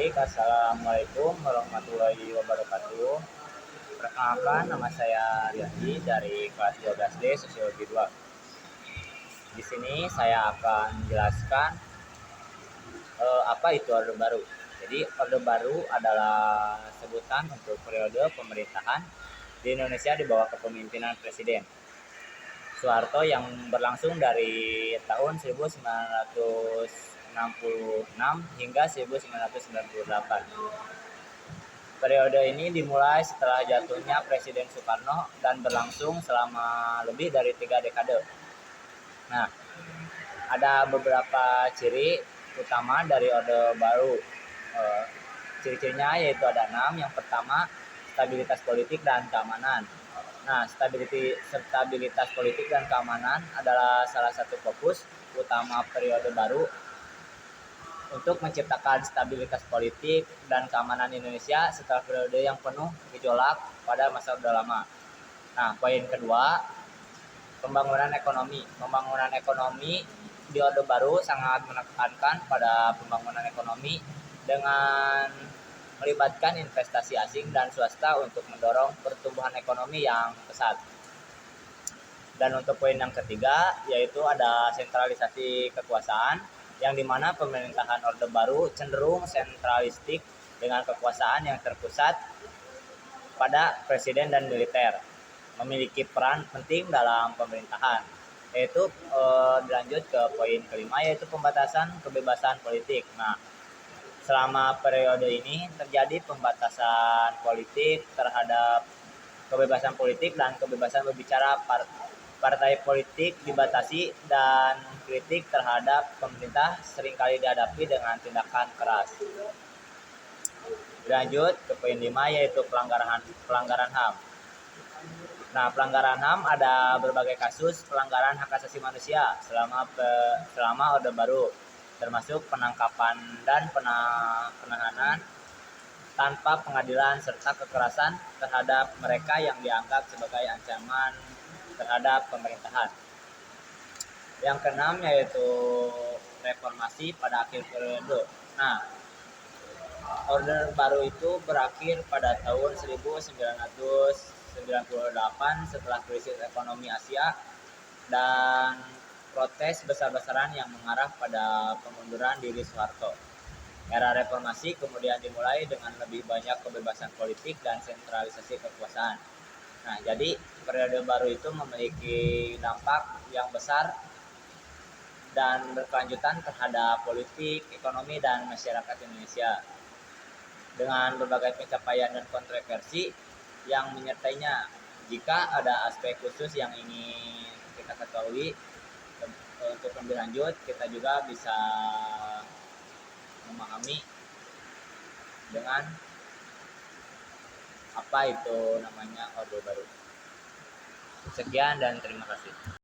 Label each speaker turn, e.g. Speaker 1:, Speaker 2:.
Speaker 1: Baik, assalamualaikum warahmatullahi wabarakatuh. Perkenalkan, nama saya Riyadi dari kelas 12D Sosiologi 2. Di sini saya akan menjelaskan apa itu Orde Baru. Jadi, Orde Baru adalah sebutan untuk periode pemerintahan di Indonesia di bawah kepemimpinan Presiden Soeharto yang berlangsung dari tahun 1966 hingga 1998. Periode ini dimulai setelah jatuhnya Presiden Soekarno dan berlangsung selama lebih dari 3 dekade. Nah, ada beberapa ciri utama dari Orde Baru. Ciri-cirinya yaitu ada 6. Yang pertama, stabilitas politik dan keamanan. Nah, stabilitas politik dan keamanan adalah salah satu fokus utama periode baru untuk menciptakan stabilitas politik dan keamanan Indonesia setelah periode yang penuh gejolak pada masa Orde Lama. Nah, poin kedua, pembangunan ekonomi. Pembangunan ekonomi di Orde Baru sangat menekankan pada pembangunan ekonomi dengan melibatkan investasi asing dan swasta untuk mendorong pertumbuhan ekonomi yang pesat. Dan untuk poin yang ketiga, yaitu ada sentralisasi kekuasaan, yang dimana pemerintahan Orde Baru cenderung sentralistik dengan kekuasaan yang terpusat pada presiden dan militer, memiliki peran penting dalam pemerintahan. Yaitu dilanjut ke poin kelima, yaitu pembatasan kebebasan politik. Nah, selama periode ini terjadi pembatasan politik terhadap kebebasan politik dan kebebasan berbicara. Partai politik dibatasi dan kritik terhadap pemerintah seringkali dihadapi dengan tindakan keras. Lanjut ke poin 5, yaitu pelanggaran HAM. Nah, pelanggaran HAM ada berbagai kasus pelanggaran hak asasi manusia selama Orde Baru, termasuk penangkapan dan penahanan tanpa pengadilan serta kekerasan terhadap mereka yang dianggap sebagai ancaman terhadap pemerintahan. Yang keenam yaitu reformasi pada akhir periode. Nah, Orde Baru itu berakhir pada tahun 1998 setelah krisis ekonomi Asia dan protes besar-besaran yang mengarah pada pengunduran diri Soeharto. Era reformasi kemudian dimulai dengan lebih banyak kebebasan politik dan sentralisasi kekuasaan. Nah, jadi periode baru itu memiliki dampak yang besar dan berkelanjutan terhadap politik, ekonomi, dan masyarakat Indonesia dengan berbagai pencapaian dan kontroversi yang menyertainya. Jika ada aspek khusus yang ingin kita ketahui untuk lebih lanjut, kita juga bisa memahami dengan apa itu namanya Orde Baru. Sekian dan terima kasih.